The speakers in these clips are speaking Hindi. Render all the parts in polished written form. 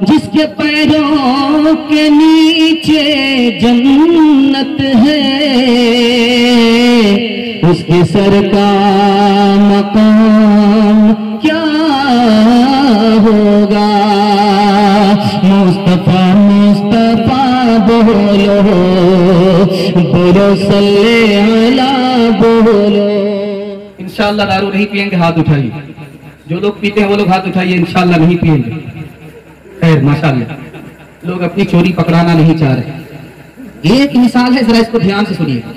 जिसके पैरों के नीचे जन्नत है, उसके सर का मकाम क्या होगा। मुस्तफा मुस्तफा बोलो, बोलो सल्ले अला बोलो। इंशाअल्लाह दारू नहीं पिएंगे, हाथ उठाइए। जो लोग पीते हैं वो लोग हाथ उठाइए, इंशाअल्लाह नहीं पिएंगे। खैर माशाअल्लाह, लोग अपनी चोरी पकड़ाना नहीं चाह रहे। एक मिसाल है, जरा इसको ध्यान से सुनिएगा,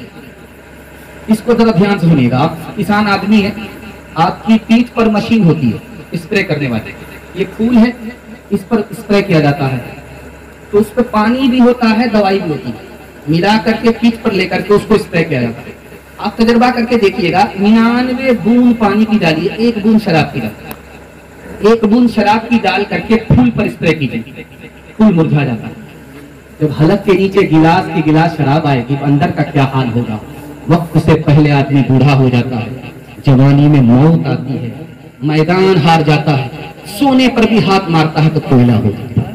इसको जरा ध्यान से सुनिएगा। आप किसान आदमी है, आपकी पीठ पर मशीन होती है स्प्रे करने वाले, ये फूल है, इस पर स्प्रे किया जाता है, तो उस पर पानी भी होता है, दवाई भी होती है, मिला करके पीठ पर लेकर के उसको स्प्रे किया जाता है। आप तजर्बा करके देखिएगा, 99 बूंद पानी की डालिए, 1 बूंद शराब की डालिए, 1 बूंद शराब की डाल करके फूल पर स्प्रे कीजिए, फूल मुरझा जाता है। जब हलक के नीचे गिलास की गिलास शराब आएगी तो अंदर का क्या हाल होगा। वक्त से पहले आदमी बूढ़ा हो जाता है, जवानी में मौत आती है, मैदान हार जाता है, सोने पर भी हाथ मारता है तो कोयला हो जाता है।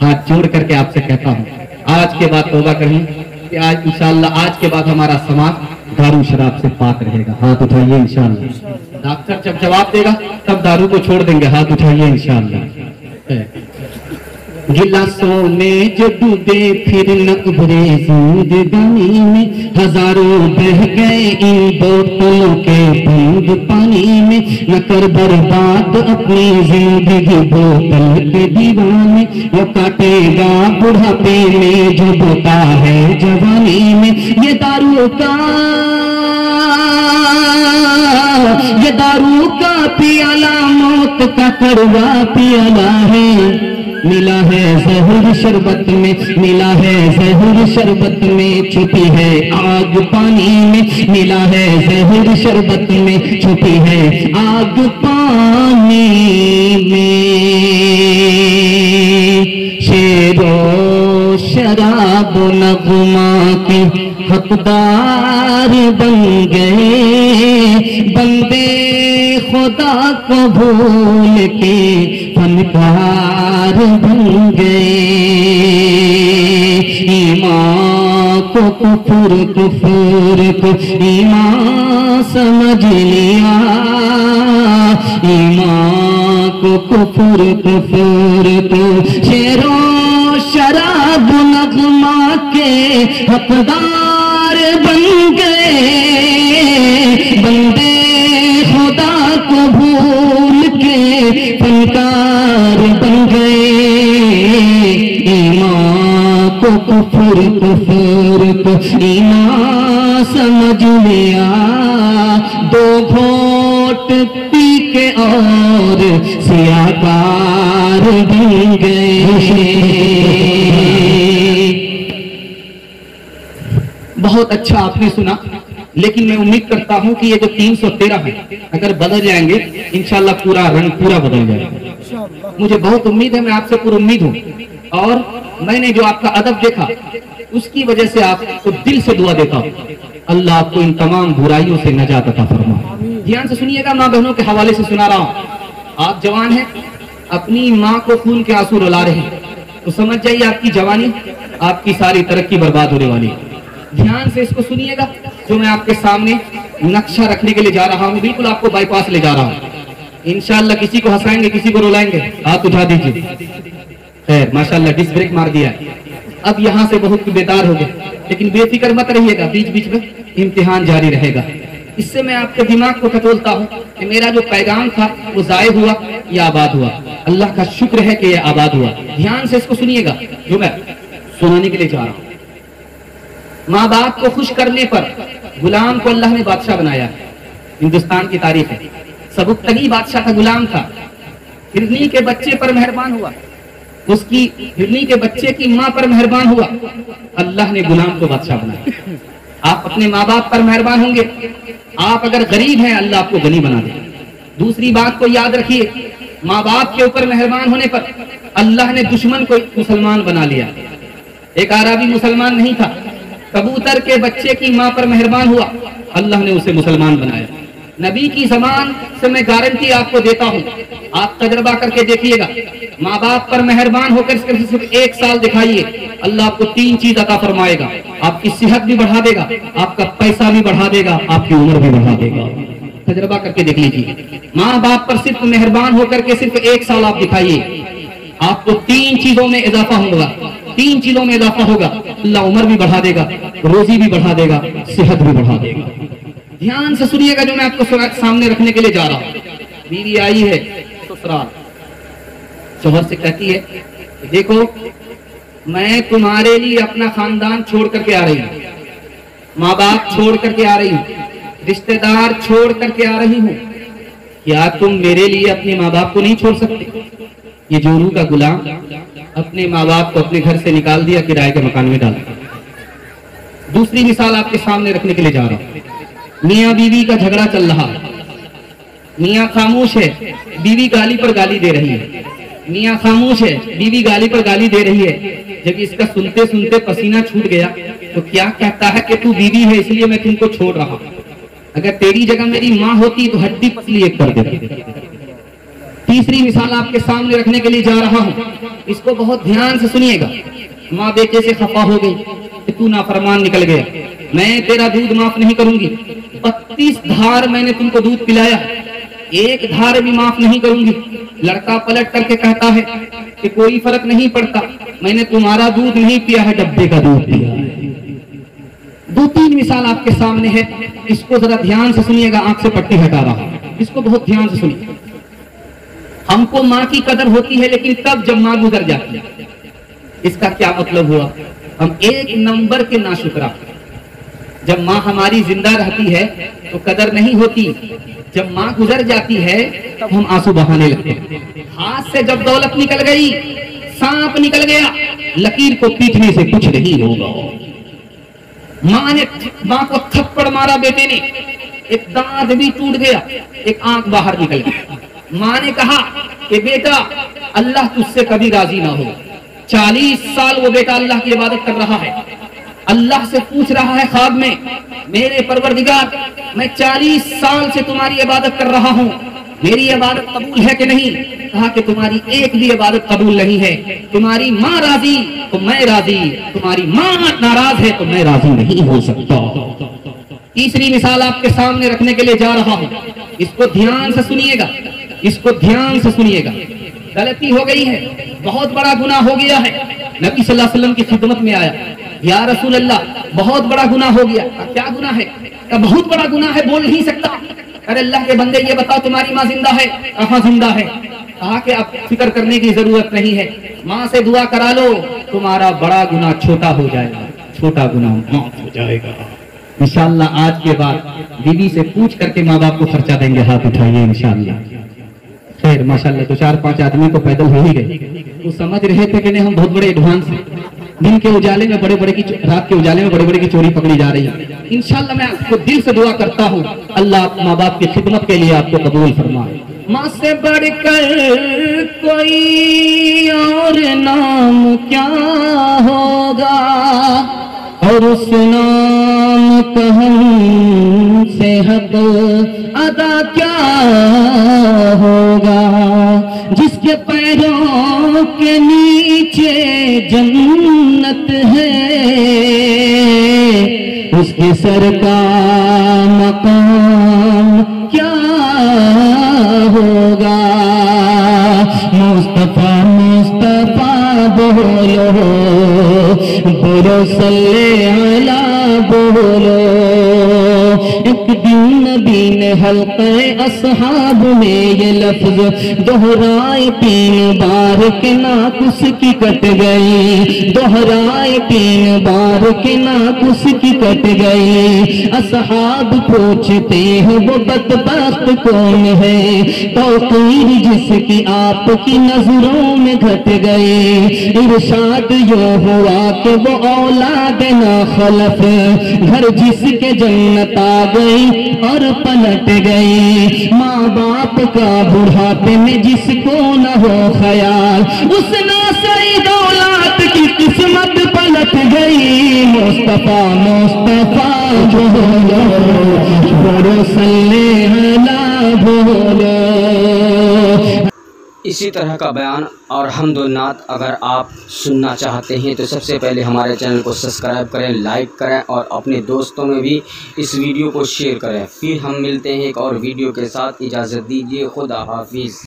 हाथ जोड़ करके आपसे कहता हूँ, आज के बाद तौबा करें कि आज इंशाअल्लाह, आज के बाद हमारा समाज दारू शराब से पाक रहेगा। हाथ उठाइए इंशाअल्लाह। डॉक्टर जब जवाब देगा तब दारू को छोड़ देंगे। हाथ उठाइए इंशाअल्लाह। गिलासों में जो डूबे फिर नकबरे जिंदगानी में, हजारों बह गए इन बोतलों के बूंद पानी में। न कर बर्बाद अपनी जिंदगी बोतल के दीवाने, वो काटेगा बुढ़ापे में जो बोता है जवानी में। ये दारू का पियाला मौत का कड़वा पियाला है। मिला है जहर शरबत में, मिला है जहर शरबत में, छुपी है आग पानी में। मिला है जहर शरबत में, छुपी है आग पानी में। शेरो शराब नगमा के हकदार बन गए, बंदे खुदा को भूल के फनकार बन गए। ईमान को कुफर, कुफर को ईमान समझ लिया। ईमान को कुफर, कुफर को शेरों शराब नगमा के हकदार बन गए, बंदे खुदा को भूल के फनकार बन गए। ईमान को कुफर, कुफर को ईमान समझ लिया। 2 घोट पी के और सियाकार बन गए। बहुत अच्छा आपने सुना, लेकिन मैं उम्मीद करता हूं कि ये जो 313 है, अगर बदल जाएंगे इंशाल्लाह पूरा रंग पूरा बदल जाएगा। मुझे बहुत उम्मीद है, मैं आपसे पूरी उम्मीद हूं, और मैंने जो आपका अदब देखा उसकी वजह से आपको दिल से दुआ देता हूं, अल्लाह आपको इन तमाम बुराइयों से नजात अता फरमाए। ध्यान से सुनिएगा, माँ बहनों के हवाले से सुना रहा हूं। आप जवान हैं, अपनी माँ को खून के आंसू रुला रहे हैं, तो समझ जाइए आपकी जवानी, आपकी सारी तरक्की बर्बाद होने वाली है। ध्यान से इसको सुनिएगा, जो मैं आपके सामने नक्शा रखने के लिए जा रहा हूँ, बिल्कुल आपको बाईपास ले जा रहा हूँ। इंशाअल्लाह किसी को हंसाएंगे, किसी को रुलाएंगे। हाथ उठा दीजिए। खैर माशाअल्लाह डिस्क ब्रेक मार दिया। अब यहाँ से बहुत बेदार हो गए, लेकिन बेफिक्र मत रहिएगा, बीच बीच में इम्तिहान जारी रहेगा। इससे मैं आपके दिमाग को टटोलता हूँ कि मेरा जो पैगाम था वो जाये हुआ या आबाद हुआ। अल्लाह का शुक्र है कि यह आबाद हुआ। ध्यान से इसको सुनिएगा, जो मैं सुनाने के लिए जा रहा हूँ। माँ बाप को खुश करने पर गुलाम को अल्लाह ने बादशाह बनाया। हिंदुस्तान की तारीफ है, सबुक्तगी बादशाह का गुलाम था, हिरनी के बच्चे पर मेहरबान हुआ, उसकी हिरनी के बच्चे की माँ पर मेहरबान हुआ, अल्लाह ने गुलाम को बादशाह बनाया। आप अपने माँ बाप पर मेहरबान होंगे, आप अगर गरीब हैं अल्लाह आपको गनी बना दे। दूसरी बात को याद रखिए, माँ बाप के ऊपर मेहरबान होने पर अल्लाह ने दुश्मन को मुसलमान बना लिया। एक आराबी मुसलमान नहीं था, कबूतर के बच्चे की माँ पर मेहरबान हुआ, अल्लाह ने उसे मुसलमान बनाया। नबी की ज़बान से मैं गारंटी आपको देता हूँ, आप तजर्बा करके देखिएगा। माँ बाप पर मेहरबान होकर सिर्फ 1 साल दिखाइए, अल्लाह आपको 3 चीज अता फरमाएगा। आपकी सेहत भी बढ़ा देगा, आपका पैसा भी बढ़ा देगा, आपकी उम्र भी बढ़ा देगा। तजर्बा करके देख लीजिए। माँ बाप पर सिर्फ मेहरबान होकर के सिर्फ 1 साल आप दिखाइए, आपको 3 चीजों में इजाफा होगा। 3 चीजों में इजाफा होगा। अल्लाह उम्र भी बढ़ा देगा, रोजी भी बढ़ा देगा, सेहत भी बढ़ा देगा। ध्यान से सुनिएगा जो मैं आपको सामने रखने के लिए जा रहा हूँ। बीवी आई है ससुराल, शौहर से कहती है, देखो मैं तुम्हारे लिए अपना खानदान छोड़ करके आ रही हूँ, माँ बाप छोड़ करके आ रही हूँ, रिश्तेदार छोड़ करके आ रही हूँ, क्या तुम मेरे लिए अपने माँ बाप को नहीं छोड़ सकते? ये जोरू का गुलाम अपने माँ बाप को अपने घर से निकाल दिया, किराए के मकान में डाला। दूसरी मिसाल आपके सामने रखने के लिए जा रहा हूँ। मियाँ बीवी का झगड़ा चल रहा है, मियाँ खामोश है, बीवी गाली पर गाली दे रही है। मियाँ खामोश है, बीवी गाली पर गाली दे रही है। जब इसका सुनते सुनते पसीना छूट गया तो क्या कहता है कि तू बीवी है इसलिए मैं तुमको छोड़ रहा हूं, अगर तेरी जगह मेरी माँ होती तो हड्डी पसली एक कर देती। तीसरी मिसाल आपके सामने रखने के लिए जा रहा हूं, इसको बहुत ध्यान से सुनिएगा। माँ बेटे से खफा हो गई कि तू नाफरमान निकल गया, मैं तेरा दूध माफ नहीं करूंगी। 32 धार मैंने तुमको दूध पिलाया, 1 धार भी माफ नहीं करूंगी। लड़का पलट करके कहता है कि कोई फर्क नहीं पड़ता, मैंने तुम्हारा दूध नहीं पिया है, डब्बे का दूध पिया है। 2-3 मिसाल आपके सामने है, इसको जरा ध्यान से सुनिएगा। आंख से पट्टी हटा रहा हूं, इसको बहुत ध्यान से सुनिए। हमको माँ की कदर होती है लेकिन तब जब माँ गुजर जाती है। इसका क्या मतलब हुआ? हम 1 नंबर के नाशुक्रा। जब माँ हमारी जिंदा रहती है तो कदर नहीं होती, जब माँ गुजर जाती है तब हम आंसू बहाने लगते हैं। हाथ से जब दौलत निकल गई, सांप निकल गया, लकीर को पीटने से कुछ नहीं होगा। माँ को थप्पड़ मारा बेटे ने, एक दांत भी टूट गया, एक आंख बाहर निकल गई। माँ ने कहा कि बेटा अल्लाह तुझसे कभी राजी ना हो। 40 साल वो बेटा अल्लाह की इबादत कर रहा है, अल्लाह से पूछ रहा है ख्वाब में, मेरे परवरदिगार मैं 40 साल से तुम्हारी इबादत कर रहा हूँ, मेरी इबादत कबूल है कि नहीं? कहा कि तुम्हारी एक भी इबादत कबूल नहीं है। तुम्हारी माँ राजी तो मैं राजी, तुम्हारी माँ नाराज है तो मैं राजी नहीं हो सकता। तीसरी मिसाल आपके सामने रखने के लिए जा रहा हूँ, इसको ध्यान से सुनिएगा, इसको ध्यान से सुनिएगा। गलती हो गई है, बहुत बड़ा गुनाह हो गया है। नबी सल्लल्लाहु अलैहि वसल्लम की खिदमत में आया, या रसूल अल्लाह बहुत बड़ा गुनाह हो गया। क्या गुनाह है? बहुत बड़ा गुनाह है, बोल नहीं सकता। अरे अल्लाह के बंदे ये बताओ तुम्हारी माँ जिंदा है? कहाँ जिंदा है? कहा कि अब फिक्र करने की जरूरत नहीं है, माँ से दुआ करा लो, तुम्हारा बड़ा गुनाह छोटा हो जाएगा, छोटा गुनाह माफ हो जाएगा। इंशाअल्लाह आज के बाद बीवी से पूछ करके माँ बाप को खर्चा देंगे, हाथ उठाइए इंशाअल्लाह। खैर माशाअल्लाह तो 4-5 आदमी तो पैदल हो ही गए। वो समझ रहे थे कि नहीं हम बहुत बड़े एडवांस हैं, दिन के उजाले में बड़े बड़े की, रात के उजाले में बड़े बड़े की चोरी पकड़ी जा रही है। इंशाअल्लाह मैं आपको दिल से दुआ करता हूँ, अल्लाह माँ बाप की खिदमत के लिए आपको कबूल फरमाए। माँ से बढ़कर कोई और नाम क्या होगा, और उस नाम का हमसे हक अदा क्या होगा, जिसके पैरों के नीचे जन्नत है, उसके सर का मकाम क्या होगा। मुस्तफा मुस्तफा बोलो, बोलो सल्ले अला बोलो। एक दिन नबी ने हल्क़े अस्हाब में ये लफ्ज दोहराए 3 बार के नाक उसकी कट गई, दोहराए 3 बार के नाक उसकी कट गई। अस्हाब पूछते हैं वो बदबख्त कौन है, तौक़ीर जिसकी आपकी नजरों में घट गई। इरशाद यूं हुआ कि वो औलाद ना खलफ, घर जिसके जन्नत आ गई और पलट गई। माँ बाप का बुढ़ापे में जिसको न हो ख्याल, उस नासई औलाद की किस्मत पलट कट गई मुस्तफा मुस्तफा बोलो, बोलो सल्ले अला बोलो। इसी तरह का बयान और हम्दुन्नात अगर आप सुनना चाहते हैं तो सबसे पहले हमारे चैनल को सब्सक्राइब करें, लाइक करें और अपने दोस्तों में भी इस वीडियो को शेयर करें। फिर हम मिलते हैं एक और वीडियो के साथ। इजाज़त दीजिए। खुदा हाफिज़।